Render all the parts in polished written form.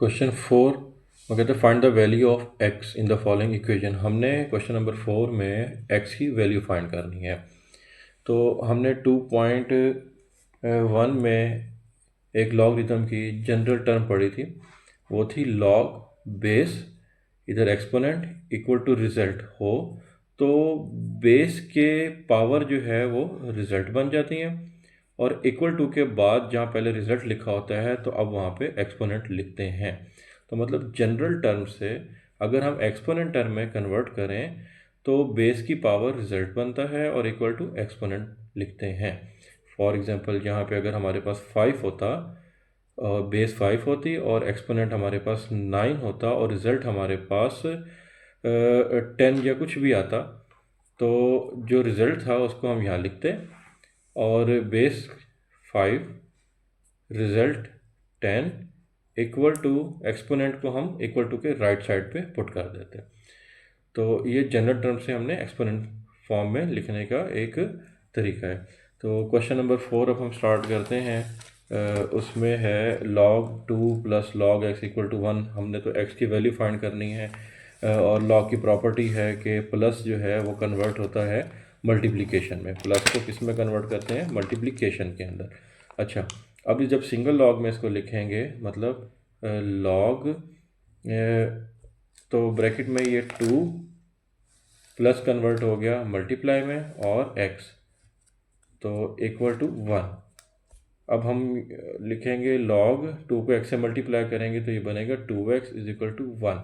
Question 4 वो कहते हैं find the value of x in the following equation. हमने क्वेश्चन नंबर 4 में एक्स की वैल्यू फाइंड करनी है। तो हमने 2.1 में एक लॉगरिथम की जनरल टर्म पढ़ी थी, वो थी लॉग बेस इधर एक्सपोनेंट इक्वल टू रिजल्ट हो तो बेस के पावर जो है वो रिजल्ट बन जाती हैं, और इक्वल टू के बाद जहाँ पहले रिजल्ट लिखा होता है तो अब वहाँ पे एक्सपोनेंट लिखते हैं। तो मतलब जनरल टर्म से अगर हम एक्सपोनेंट टर्म में कन्वर्ट करें तो बेस की पावर रिजल्ट बनता है और इक्वल टू एक्सपोनेंट लिखते हैं। फॉर एग्जांपल यहाँ पे अगर हमारे पास 5 होता और बेस 5 होती और एक्सपोनेंट हमारे पास 9 होता और रिज़ल्ट हमारे पास 10 या कुछ भी आता, तो जो रिज़ल्ट था उसको हम यहाँ लिखते और base 5 result 10 equal to exponent को हम इक्वल टू के राइट साइड पे पुट कर देते। तो ये जनरल टर्म से हमने एक्सपोनेंट फॉर्म में लिखने का एक तरीका है। तो क्वेश्चन नंबर 4 अब हम स्टार्ट करते हैं। उसमें है log 2 plus log x equal to 1। हमने तो x की वैल्यू फाइंड करनी है, और log की प्रॉपर्टी है कि प्लस जो है वो कन्वर्ट होता है मल्टीप्लिकेशन में। प्लस को किस में कन्वर्ट करते हैं? मल्टीप्लिकेशन के अंदर। अच्छा, अभी जब सिंगल लॉग में इसको लिखेंगे मतलब लॉग, तो ब्रैकेट में ये 2 प्लस कन्वर्ट हो गया मल्टीप्लाई में और x तो इक्वल टू 1। अब हम लिखेंगे log 2 को x से मल्टीप्लाई करेंगे तो ये बनेगा 2x इज इक्वल टू 1।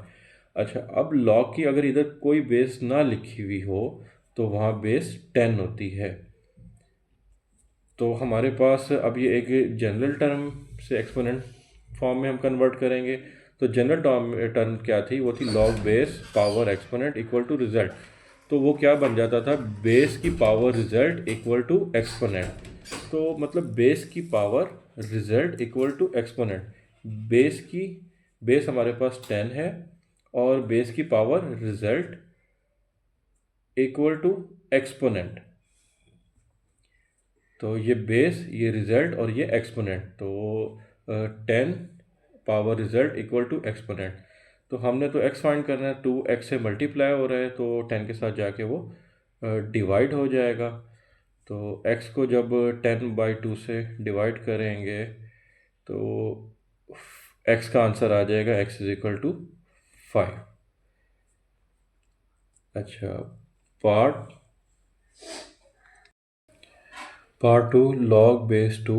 अच्छा, अब log की अगर इधर कोई बेस ना लिखी हुई हो तो वहाँ बेस 10 होती है। तो हमारे पास अब ये एक जनरल टर्म से एक्सपोनेंट फॉर्म में हम कन्वर्ट करेंगे। तो जनरल टर्म क्या थी? वो थी log base power exponent equal to result. तो वो क्या बन जाता था? बेस की power result equal to exponent. तो मतलब बेस की power result equal to exponent. Base हमारे पास 10 है और बेस की power result equal to exponent. तो ये बेस, ये रिजल्ट और ये एक्सपोनेंट, तो 10 power result equal to exponent. तो हमने तो x फाइंड करना है, 2x से मल्टीप्लाई हो रहा है तो 10 के साथ जाके वो डिवाइड हो जाएगा। तो x को जब 10/2 से डिवाइड करेंगे तो x का आंसर आ जाएगा x इज इक्वल टू 5। अच्छा, part 2 log base 2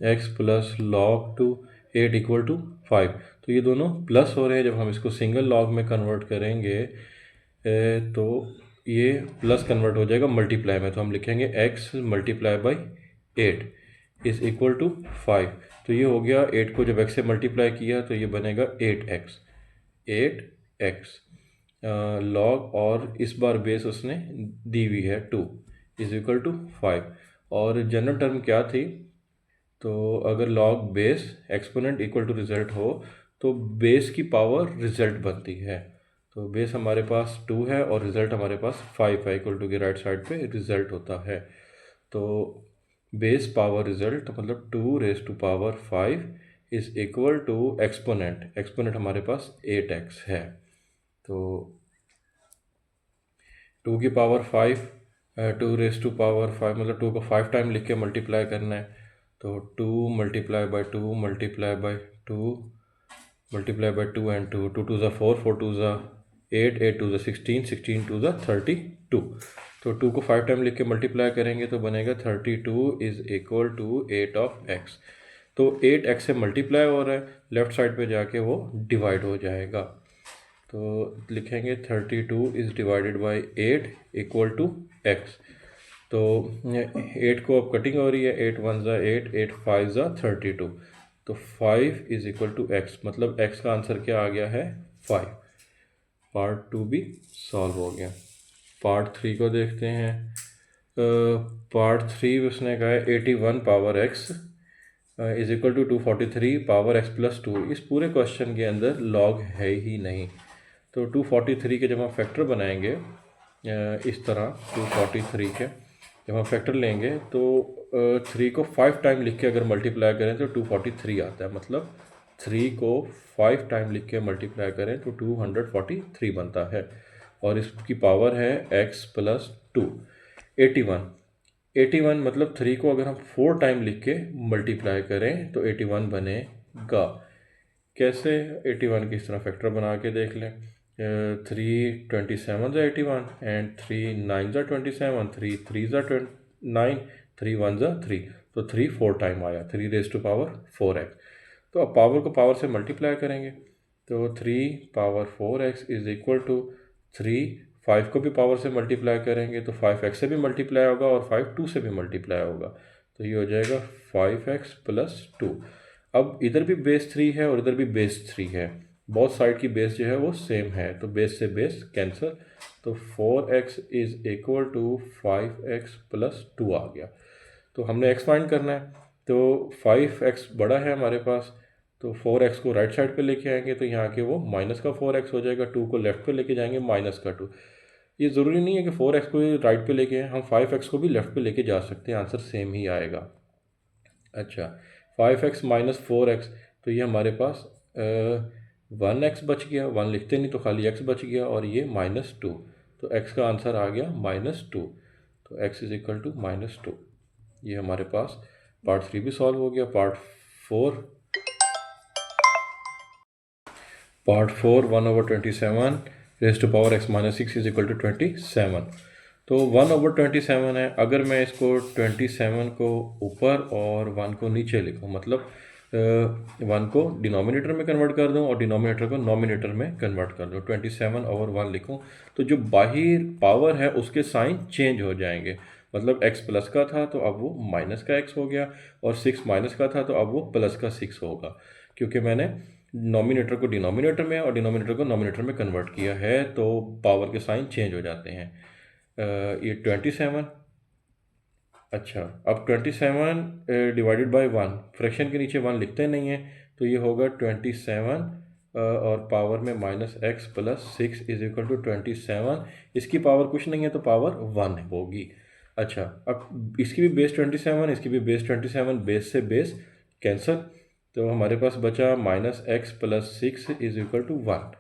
x plus log 2 8 equal to 5। तो ये दोनों प्लस हो रहे हैं। जब हम इसको सिंगल लॉग में कन्वर्ट करेंगे तो ये प्लस कन्वर्ट हो जाएगा मल्टीप्लाई में। तो हम लिखेंगे x multiply by 8 is equal to 5। तो ये हो गया, 8 को जब x से मल्टीप्लाई किया तो ये बनेगा 8x लॉग, और इस बार बेस उसने दी हुई है 2 इज इक्वल टू 5। और जनरल टर्म क्या थी? तो अगर log base exponent equal to result हो तो बेस की पावर रिजल्ट बनती है। तो बेस हमारे पास 2 है और रिजल्ट हमारे पास 5 है, इक्वल टू के राइट साइड पे रिजल्ट होता है। तो बेस पावर रिजल्ट मतलब 2 raise to power 5 is equal to exponent. Exponent हमारे पास 8x है। तो 2 की पावर 5, 2 रेज टू पावर 5 मतलब 2 को 5 टाइम लिख के मल्टीप्लाई करना है। तो 2 multiply by 2 multiply by 2 multiply by 2 and 2, 2 2 ज़ा 4, 4 2 ज़ा 8, 8 2 ज़ा 16, 16 2 ज़ा 32। तो 2 को 5 टाइम लिख के मल्टीप्लाई करेंगे तो बनेगा 32 is equal to 8 of x। तो 8x से मल्टीप्लाई हो रहा है, लेफ्ट साइड पे जाके वो डिवाइड हो जाएगा। तो लिखेंगे 32 is divided by 8 equal to x। तो 8 को अब कटिंग हो रही है, 8 1 ज़ा 8, 8 5 ज़ा 32। तो 5 इज इक्वल टू x, मतलब x का आंसर क्या आ गया है? 5। पार्ट 2 भी सॉल्व हो गया। पार्ट 3 को देखते हैं। पार्ट 3 उसने कहा है 81 power x is equal to 243 power x plus 2। इस पूरे क्वेश्चन के अंदर लॉग है ही नहीं। तो 243 के जब हम फैक्टर बनाएंगे इस तरह 243 के जब हम फैक्टर लेंगे तो 3 को 5 टाइम लिख के अगर मल्टीप्लाई करें तो 243 आता है, मतलब 3 को 5 टाइम लिख के मल्टीप्लाई करें तो 243 बनता है, और इसकी पावर है x प्लस 2। 81, 81 मतलब 3 को अगर हम 4 टाइम लिख के मल्टीप्लाई करें तो 81 बनेगा। कैसे 81 की इस तरह फैक्टर बना के देख लें। 3 27 ज़ा 81 एंड 3 9 ज़ा 27, 3 ज़ा 9, 3 1 ज़ा 3, तो 3 4 टाइम आया, 3 रेज टू पावर 4x। तो अब पावर को पावर से मल्टीप्लाई करेंगे तो 3 power 4x is equal to 3, 5 को भी पावर से मल्टीप्लाई करेंगे तो 5x से भी मल्टीप्लाई होगा और 5 2 से भी मल्टीप्लाई होगा, तो ये हो जाएगा 5x प्लस 2। अब इधर भी बेस 3 है और इधर भी बेस 3 है, बहुत साइड की बेस जो है वो सेम है, तो बेस से बेस कैंसिल, तो 4x is equal to 5x plus 2 आ गया। तो हमने x फाइंड करना है, तो 5x बड़ा है हमारे पास, तो 4x को राइट साइड पे लेके आएंगे तो यहाँ के वो माइनस का 4x हो जाएगा, 2 को लेफ्ट पे लेके जाएंगे माइनस का 2। ये ज़रूरी नहीं है कि 4x को राइट पे लेके आए, हम 5x को भी लेफ्ट पे लेके जा सकते हैं, आंसर सेम ही आएगा। अच्छा, 5x माइनस 4x, तो ये हमारे पास 1x बच गया, 1 लिखते नहीं तो खाली x बच गया, और ये -2, तो x का आंसर आ गया -2, तो x इज इक्वल टू -2। ये हमारे पास पार्ट 3 भी सॉल्व हो गया। Part 4 1/27 raise to power x minus 6 is equal to 27। तो 1/27 है, अगर मैं इसको 27 को ऊपर और 1 को नीचे लिखूँ, मतलब 1 को डिनोमिनेटर में कन्वर्ट कर दूँ और डिनोमिनेटर को नोमिनेटर में कन्वर्ट कर दूँ, 27/1 लिखूँ, तो जो बाहर पावर है उसके साइन चेंज हो जाएंगे, मतलब x प्लस का था तो अब वो माइनस का x हो गया, और 6 माइनस का था तो अब वो प्लस का 6 होगा, क्योंकि मैंने नॉमिनेटर को डिनोमिनेटर में और डिनोमिनेटर को नॉमिनेटर में कन्वर्ट किया है, तो पावर के साइन चेंज हो जाते हैं। ये 27। अच्छा, अब 27 डिवाइडेड बाय 1, फ्रैक्शन के नीचे 1 लिखते नहीं है, तो ये होगा 27 और पावर में minus x plus 6 is equal to 27। इसकी पावर कुछ नहीं है तो पावर 1 होगी। अच्छा, अब इसकी भी बेस 27, इसकी भी बेस 27, बेस से बेस कैंसिल, तो हमारे पास बचा minus x plus 6 is equal to 1।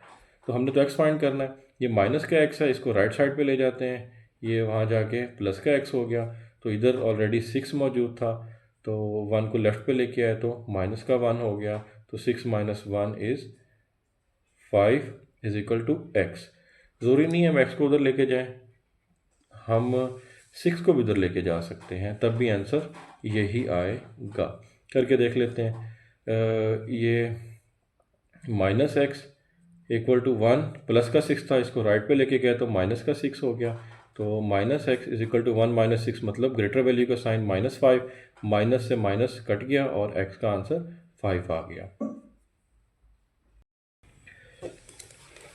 तो हमने तो x फाइंड करना है, ये माइनस का x है, इसको राइट साइड पे ले जाते हैं, ये वहाँ जाके प्लस का x हो गया, तो इधर ऑलरेडी 6 मौजूद था, तो 1 को लेफ्ट पे लेके आए तो माइनस का 1 हो गया, तो 6 minus 1 is 5 is equal to x। ज़रूरी नहीं है हम x को उधर लेके जाएं, हम 6 को भी उधर लेके जा सकते हैं, तब भी आंसर यही आएगा। करके देख लेते हैं। ये minus x equal to 1, plus का 6 था, इसको राइट पे लेके गया तो माइनस का 6 हो गया, तो minus x is equal to 1 minus 6, मतलब ग्रेटर वैल्यू का साइन -5, माइनस से माइनस कट गया और एक्स का आंसर 5 आ गया।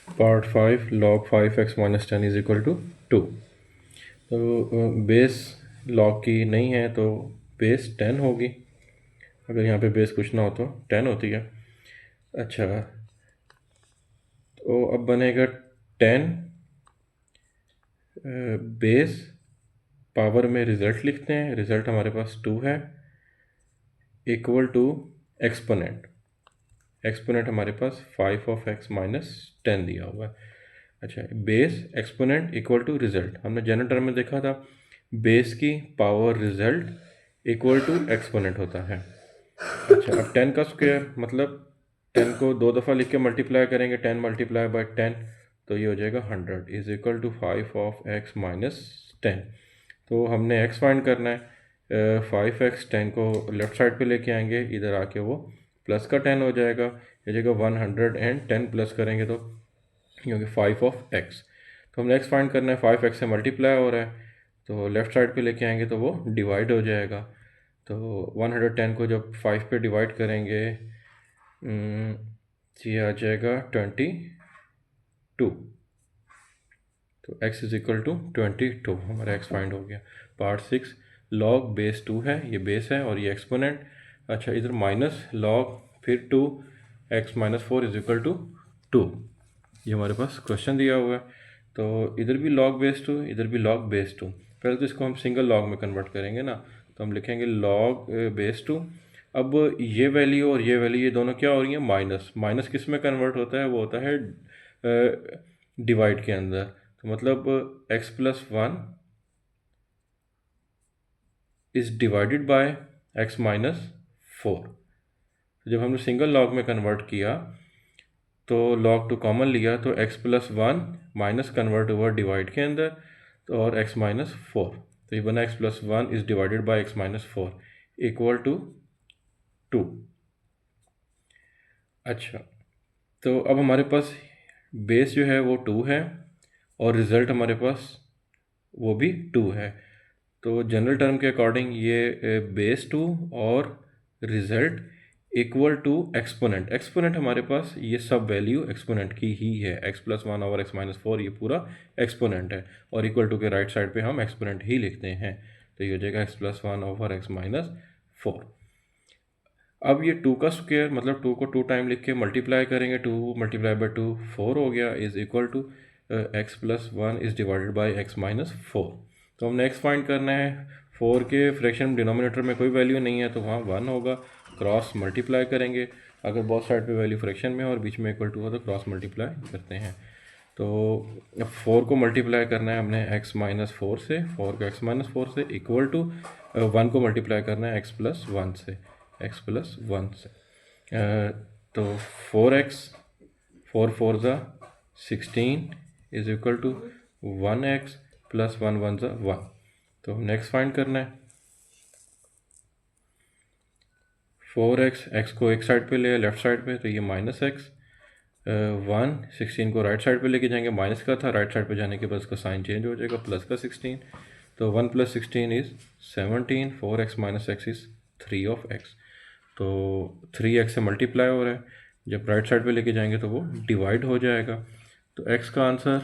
Part 5 log 5x minus 10 is equal to 2। तो बेस लॉग की नहीं है तो बेस 10 होगी, अगर यहाँ पे बेस कुछ ना हो तो 10 होती है। अच्छा, तो अब बनेगा 10 बेस, पावर में रिज़ल्ट लिखते हैं, रिज़ल्ट हमारे पास 2 है, इक्वल टू एक्सपोनेंट, एक्सपोनेंट हमारे पास 5 ऑफ x माइनस 10 दिया हुआ है। अच्छा, base exponent equal to result, हमने जनरल टर्म में देखा था, बेस की power result equal to exponent होता है। अच्छा, अब 10 का स्क्वायर, मतलब 10 को 2 दफ़ा लिख के मल्टीप्लाई करेंगे, 10 मल्टीप्लाई बाय 10, तो ये हो जाएगा 100 is equal to 5 of x minus 10। तो हमने x फाइंड करना है, 5x, 10 को लेफ़्ट साइड पे लेके आएंगे, इधर आके वो प्लस का 10 हो जाएगा, ये जगह 110 प्लस करेंगे तो क्योंकि 5 ऑफ x, तो हमने x फाइंड करना है, 5x से मल्टीप्लाई हो रहा है, तो लेफ़्ट साइड पे लेके आएंगे तो वो डिवाइड हो जाएगा, तो 110 को जब 5 पे डिवाइड करेंगे ये आ जाएगा 22, तो x इज इक्वल टू 22, हमारा x फाइंड हो गया। पार्ट 6 लॉग बेस 2 है, ये बेस है और ये एक्सपोनेंट। अच्छा, इधर माइनस लॉग फिर 2 x minus 4 is equal to 2, ये हमारे पास क्वेश्चन दिया हुआ है, तो इधर भी लॉग बेस 2, इधर भी लॉग बेस 2। पहले तो इसको हम सिंगल लॉग में कन्वर्ट करेंगे ना, तो हम लिखेंगे लॉग बेस 2, अब ये वैल्यू और ये वैल्यू, ये दोनों क्या हो रही हैं, माइनस। माइनस किस में कन्वर्ट होता है, वो होता है डिवाइड के अंदर। तो मतलब x plus one is divided by x minus four. जब हमने सिंगल लॉग में कन्वर्ट किया तो लॉग टू कॉमन लिया तो x plus one minus convert हुआ डिवाइड के अंदर, तो और x माइनस फोर। तो ये बना x plus one is divided by x minus four equal to two. अच्छा, तो अब हमारे पास बेस जो है वो टू है और रिज़ल्ट हमारे पास वो भी टू है। तो जनरल टर्म के अकॉर्डिंग ये बेस टू और result equal to exponent. Exponent हमारे पास ये सब वैल्यू एक्सपोनेंट की ही है, x plus one over x minus four ये पूरा एक्सपोनेंट है, और इक्वल टू के राइट साइड पे हम एक्सपोनेंट ही लिखते हैं। तो ये हो जाएगा x plus one over x minus four. अब ये टू का स्क्वायर मतलब टू को टू टाइम लिख के मल्टीप्लाई करेंगे, two multiply by two four हो गया, is equal to x plus one is divided by x minus four. तो हमने एक्स फाइंड करना है। फोर के फ्रैक्शन डिनोमिनेटर में कोई वैल्यू नहीं है तो वहाँ वन होगा, क्रॉस मल्टीप्लाई करेंगे। अगर बहुत साइड पे वैल्यू फ्रैक्शन में और बीच में इक्वल टू हो तो क्रॉस मल्टीप्लाई करते हैं। तो फोर को मल्टीप्लाई करना है हमने एक्स माइनस फोर से, फोर को एक्स माइनस फोर से इक्वल टू वन को मल्टीप्लाई करना है एक्स प्लस वन से, एक्स प्लस वन से। तो फोर एक्स फोर फोर ज़ा sixteen is equal to one x plus one one ज़ा वन। तो नेक्स्ट फाइंड करना है फोर एक्स को एक साइड पे ले लेफ्ट साइड पे, तो ये माइनस एक्स, वन सिक्सटीन को राइट साइड पे लेके जाएंगे, माइनस का था, राइट साइड पे जाने के बाद उसका साइन चेंज हो जाएगा, प्लस का सिक्सटीन। तो one plus sixteen is seventeen, four x minus x is three of x. तो थ्री एक्स से मल्टीप्लाई हो रहा है, जब राइट साइड पे लेके जाएंगे तो वो डिवाइड हो जाएगा। तो एक्स का आंसर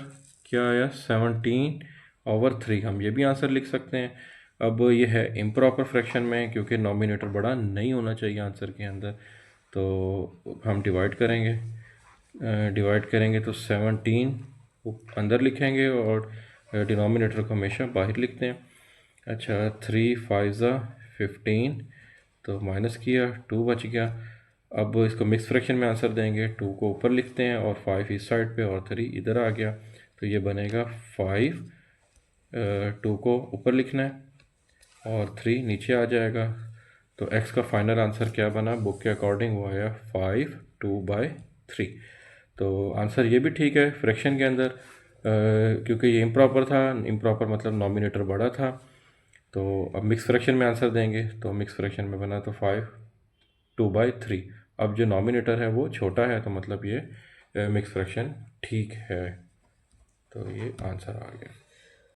क्या आया, सेवनटीन ओवर थ्री। हम ये भी आंसर लिख सकते हैं। अब ये है इम्प्रॉपर फ्रैक्शन में क्योंकि नॉमिनेटर बड़ा नहीं होना चाहिए आंसर के अंदर, तो हम डिवाइड करेंगे तो सेवनटीन अंदर लिखेंगे और डिनोमिनेटर को हमेशा बाहर लिखते हैं। अच्छा, थ्री फाइव ज़ा फिफ्टीन, तो माइनस किया, टू बच गया। अब इसको मिक्स फ्रैक्शन में आंसर देंगे, टू को ऊपर लिखते हैं और फाइव इस साइड पे और थ्री इधर आ गया, तो ये बनेगा फाइव, टू को ऊपर लिखना है और थ्री नीचे आ जाएगा। तो x का फाइनल आंसर क्या बना बुक के अकॉर्डिंग, वो आया फाइव टू बाई थ्री। तो आंसर ये भी ठीक है फ्रैक्शन के अंदर, क्योंकि ये इम्प्रॉपर था, इम्प्रॉपर मतलब नॉमिनेटर बड़ा था। तो अब मिक्स फ्रैक्शन में आंसर देंगे, तो मिक्स फ्रैक्शन में बना तो फाइव टू बाई थ्री। अब जो नॉमिनेटर है वो छोटा है, तो मतलब ये मिक्स फ्रैक्शन ठीक है। तो ये आंसर आ गया।